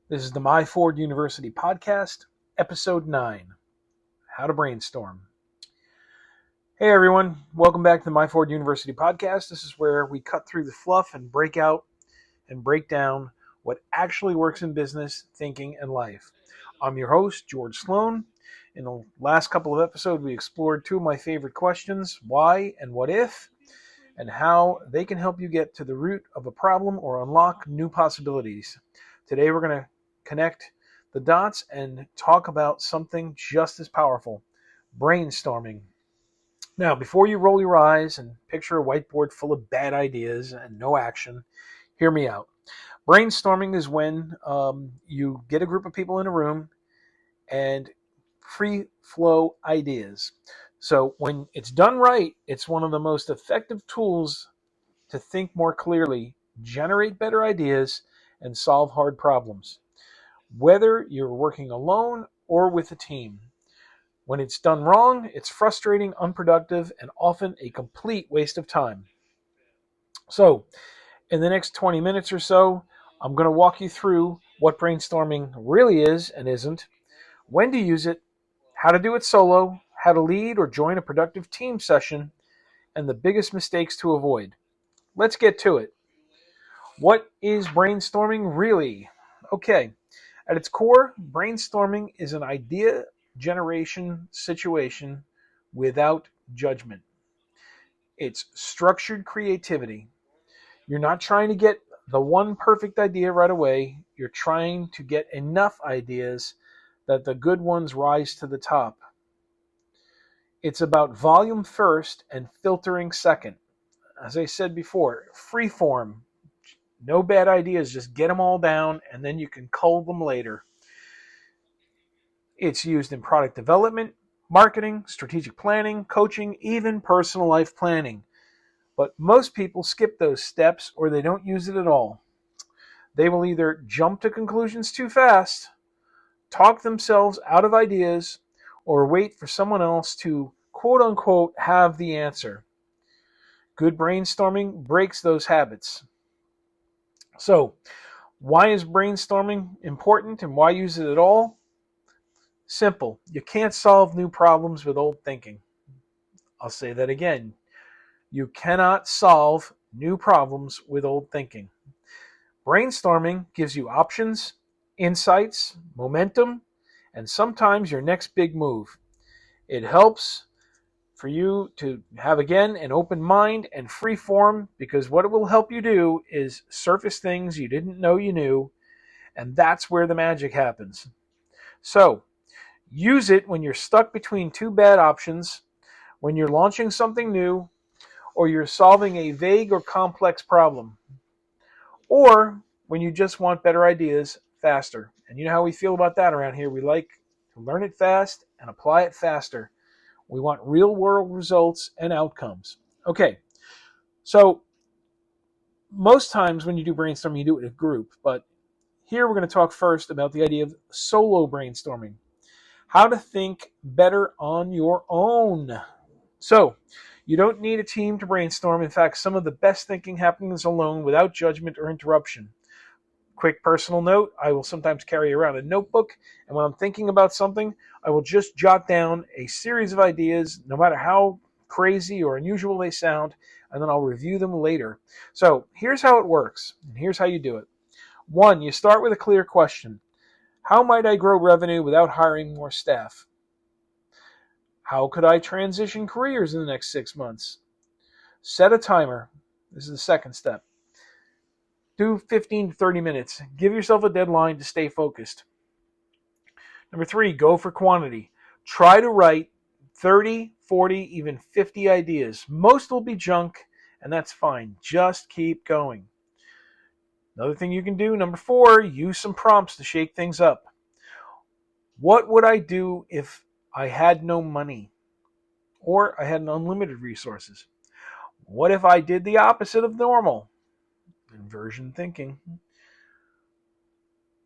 This is the MYFORD University Podcast, Episode 9, How to Brainstorm. Hey everyone, welcome back to the MYFORD University Podcast. This is where we cut through the fluff and break out and break down what actually works in business, thinking, and life. I'm your host, George Sloan. In the last couple of episodes, we explored two of my favorite questions, why and what if, and how they can help you get to the root of a problem or unlock new possibilities. Today we're going to connect the dots and talk about something just as powerful, brainstorming. Now, before you roll your eyes and picture a whiteboard full of bad ideas and no action, hear me out. Brainstorming is when you get a group of people in a room and free flow ideas. So when it's done right, it's one of the most effective tools to think more clearly, generate better ideas, and solve hard problems, whether you're working alone or with a team. When it's done wrong, it's frustrating, unproductive, and often a complete waste of time. So, in the next 20 minutes or so, I'm going to walk you through what brainstorming really is and isn't, when to use it, how to do it solo, how to lead or join a productive team session, and the biggest mistakes to avoid. Let's get to it. What is brainstorming really? Okay. At its core, brainstorming is an idea generation situation without judgment. It's structured creativity. You're not trying to get the one perfect idea right away. You're trying to get enough ideas that the good ones rise to the top. It's about volume first and filtering second. As I said before, free form. No bad ideas, just get them all down and then you can cull them later. It's used in product development, marketing, strategic planning, coaching, even personal life planning. But most people skip those steps or they don't use it at all. They will either jump to conclusions too fast, talk themselves out of ideas, or wait for someone else to quote unquote have the answer. Good brainstorming breaks those habits. So, why is brainstorming important and why use it at all? Simple. You can't solve new problems with old thinking. I'll say that again. You cannot solve new problems with old thinking. Brainstorming gives you options, insights, momentum, and sometimes your next big move. It helps for you to have, again, an open mind and free form, because what it will help you do is surface things you didn't know you knew, and that's where the magic happens. So, use it when you're stuck between two bad options, when you're launching something new, or you're solving a vague or complex problem, or when you just want better ideas faster. And you know how we feel about that around here. We like to learn it fast and apply it faster. We want real-world results and outcomes. Okay, so most times when you do brainstorming, you do it in a group. But here we're going to talk first about the idea of solo brainstorming. How to think better on your own. So, you don't need a team to brainstorm. In fact, some of the best thinking happens alone without judgment or interruption. Quick personal note, I will sometimes carry around a notebook, and when I'm thinking about something, I will just jot down a series of ideas, no matter how crazy or unusual they sound, and then I'll review them later. So, here's how it works, and here's how you do it. 1, you start with a clear question. How might I grow revenue without hiring more staff? How could I transition careers in the next 6 months? Set a timer. This is the second step. Do 15 to 30 minutes. Give yourself a deadline to stay focused. Number 3, go for quantity. Try to write 30, 40, even 50 ideas. Most will be junk, and that's fine. Just keep going. Another thing you can do, number 4, use some prompts to shake things up. What would I do if I had no money or I had unlimited resources? What if I did the opposite of normal? Inversion thinking.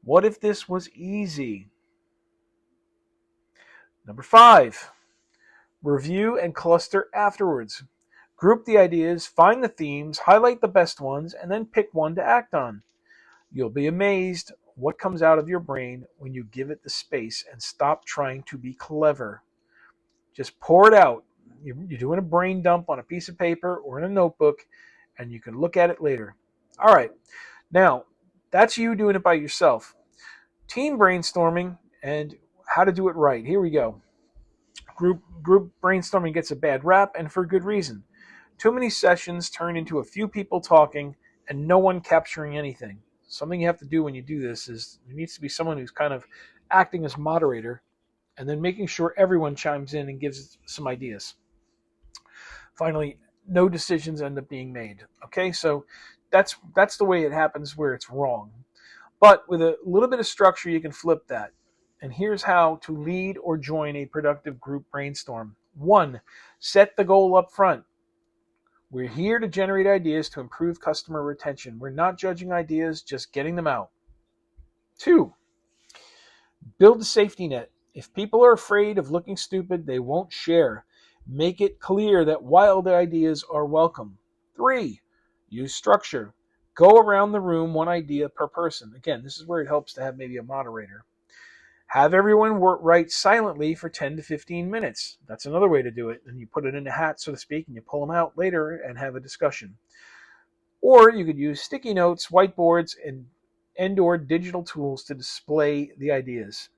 What if this was easy? Number 5, review and cluster afterwards. Group the ideas, find the themes, highlight the best ones, and then pick one to act on. You'll be amazed what comes out of your brain when you give it the space and stop trying to be clever. Just pour it out. You're doing a brain dump on a piece of paper or in a notebook, and you can look at it later. All right. Now, that's you doing it by yourself. Team brainstorming and how to do it right. Here we go. Group brainstorming gets a bad rap, and for good reason. Too many sessions turn into a few people talking and no one capturing anything. Something you have to do when you do this is there needs to be someone who's kind of acting as moderator and then making sure everyone chimes in and gives some ideas. Finally, no decisions end up being made. Okay, so that's the way it happens where it's wrong. But with a little bit of structure, you can flip that. And here's how to lead or join a productive group brainstorm. 1, set the goal up front. We're here to generate ideas to improve customer retention. We're not judging ideas, just getting them out. 2, build a safety net. If people are afraid of looking stupid, they won't share. Make it clear that wild ideas are welcome. 3, use structure. Go around the room, one idea per person. Again, this is where it helps to have maybe a moderator. Have everyone write silently for 10 to 15 minutes. That's another way to do it. And you put it in a hat, so to speak, and you pull them out later and have a discussion. Or you could use sticky notes, whiteboards, and/or digital tools to display the ideas.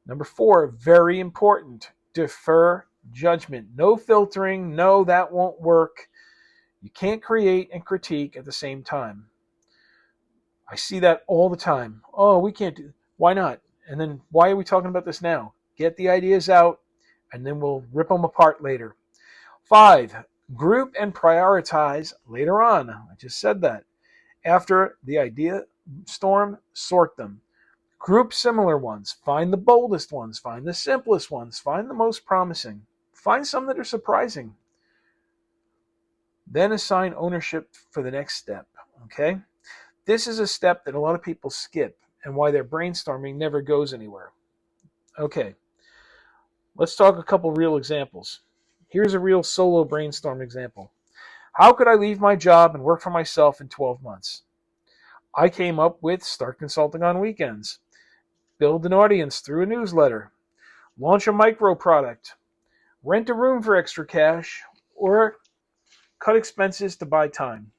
Number 4, very important, defer judgment. No filtering. No, that won't work. You can't create and critique at the same time. I see that all the time. Oh, we can't do. Why not? And then why are we talking about this now? Get the ideas out, and then we'll rip them apart later. 5, group and prioritize later on. I just said that. After the idea storm, sort them. Group similar ones. Find the boldest ones. Find the simplest ones. Find the most promising. Find some that are surprising. Then assign ownership for the next step. Okay? This is a step that a lot of people skip and why their brainstorming never goes anywhere. Okay, let's talk a couple real examples. Here's a real solo brainstorm example. How could I leave my job and work for myself in 12 months? I came up with start consulting on weekends, build an audience through a newsletter, launch a micro product, rent a room for extra cash, or cut expenses to buy time.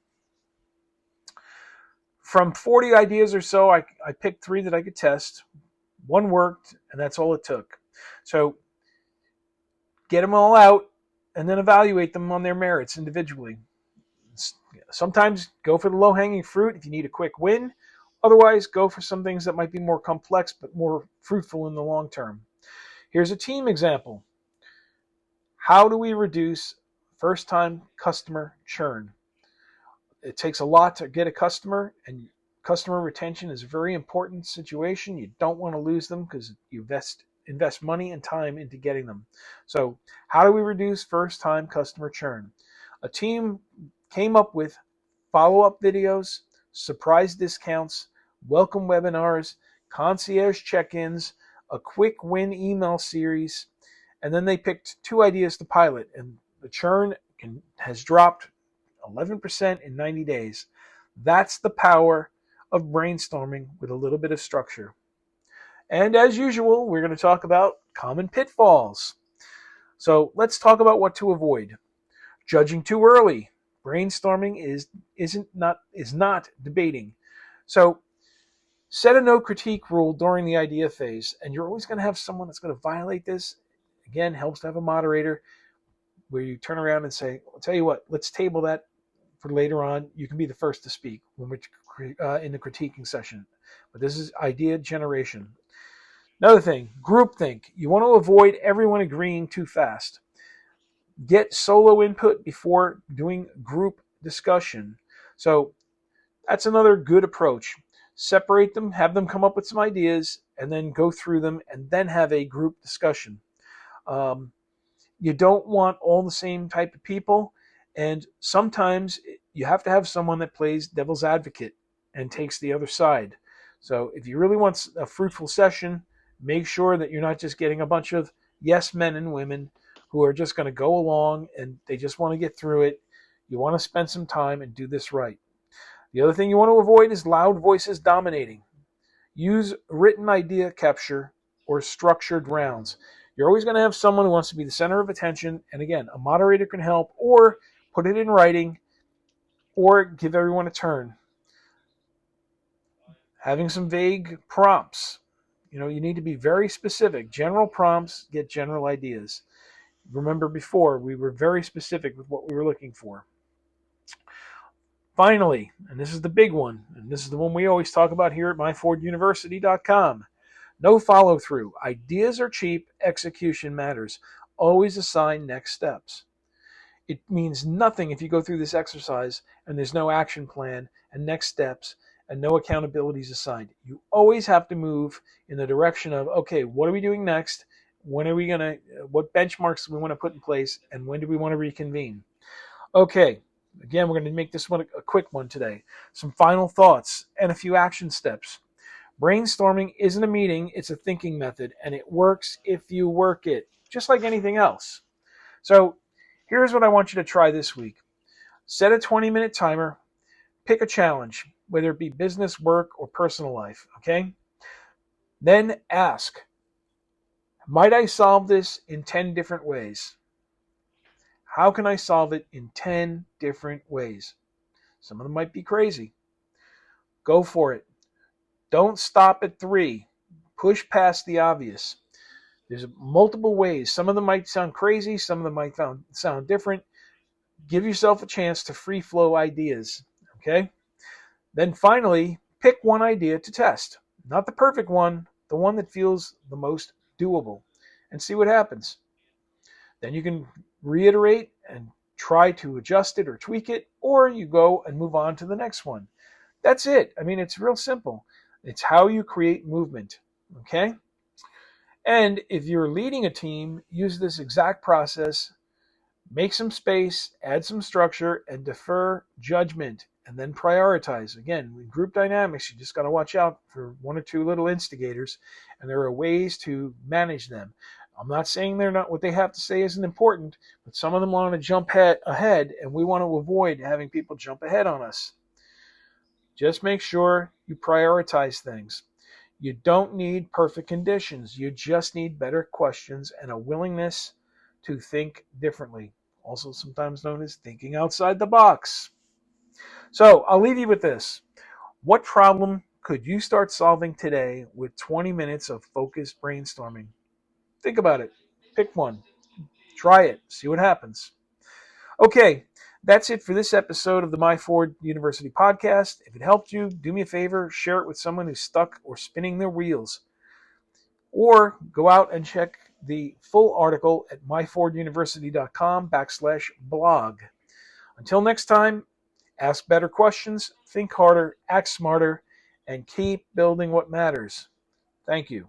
From 40 ideas or so, I picked 3 that I could test. 1 worked, and that's all it took. So get them all out and then evaluate them on their merits individually. Sometimes go for the low-hanging fruit if you need a quick win. Otherwise, go for some things that might be more complex but more fruitful in the long term. Here's a team example. How do we reduce first-time customer churn? It takes a lot to get a customer, and customer retention is a very important situation. You don't want to lose them because you invest money and time into getting them. So how do we reduce first-time customer churn? A team came up with follow-up videos, surprise discounts, welcome webinars, concierge check-ins, a quick win email series, and then they picked 2 ideas to pilot, and the churn has dropped 11% in 90 days. That's the power of brainstorming with a little bit of structure. And as usual, we're going to talk about common pitfalls. So let's talk about what to avoid. Judging too early. Brainstorming is not debating. So set a no critique rule during the idea phase, and you're always going to have someone that's going to violate this. Again, helps to have a moderator where you turn around and say, I'll tell you what, let's table that for later on. You can be the first to speak when we're in the critiquing session. But this is idea generation. Another thing, groupthink. You want to avoid everyone agreeing too fast. Get solo input before doing group discussion. So that's another good approach. Separate them, have them come up with some ideas, and then go through them, and then have a group discussion. You don't want all the same type of people, and sometimes you have to have someone that plays devil's advocate and takes the other side. So if you really want a fruitful session, make sure that you're not just getting a bunch of yes men and women who are just going to go along and they just want to get through it. You want to spend some time and do this right. The other thing you want to avoid is loud voices dominating. Use written idea capture or structured rounds. You're always going to have someone who wants to be the center of attention, and again, a moderator can help, or put it in writing, or give everyone a turn. Having some vague prompts. You need to be very specific. General prompts get general ideas. Remember before, we were very specific with what we were looking for. Finally, and this is the big one, and this is the one we always talk about here at MyFORDUniversity.com. No follow through. Ideas are cheap, execution matters. Always assign next steps. It means nothing if you go through this exercise and there's no action plan and next steps and no accountabilities assigned. You always have to move in the direction of, okay, what are we doing next? When are we going to, what benchmarks do we want to put in place, and when do we want to reconvene? Okay, again, we're going to make this one a quick one today. Some final thoughts and a few action steps. Brainstorming isn't a meeting, it's a thinking method, and it works if you work it, just like anything else. So here's what I want you to try this week. Set a 20-minute timer, pick a challenge, whether it be business, work, or personal life, okay? Then ask, might I solve this in 10 different ways? How can I solve it in 10 different ways? Some of them might be crazy. Go for it. Don't stop at 3. Push past the obvious. There's multiple ways. Some of them might sound crazy. Some of them might sound different. Give yourself a chance to free flow ideas, okay? Then finally, pick one idea to test. Not the perfect one, the one that feels the most doable, and see what happens. Then you can reiterate and try to adjust it or tweak it, or you go and move on to the next one. That's it. I mean, it's real simple. It's how you create movement, okay? And if you're leading a team, use this exact process. Make some space, add some structure, and defer judgment, and then prioritize. Again, with group dynamics, you just got to watch out for one or two little instigators, and there are ways to manage them. I'm not saying they're not, what they have to say isn't important, but some of them want to jump ahead, and we want to avoid having people jump ahead on us. Just make sure you prioritize things. You don't need perfect conditions. You just need better questions and a willingness to think differently, also sometimes known as thinking outside the box. So I'll leave you with this. What problem could you start solving today with 20 minutes of focused brainstorming? Think about it. Pick one. Try it. See what happens. Okay, that's it for this episode of the MYFORD University podcast. If it helped you, do me a favor, share it with someone who's stuck or spinning their wheels. Or go out and check the full article at myforduniversity.com/blog. Until next time, ask better questions, think harder, act smarter, and keep building what matters. Thank you.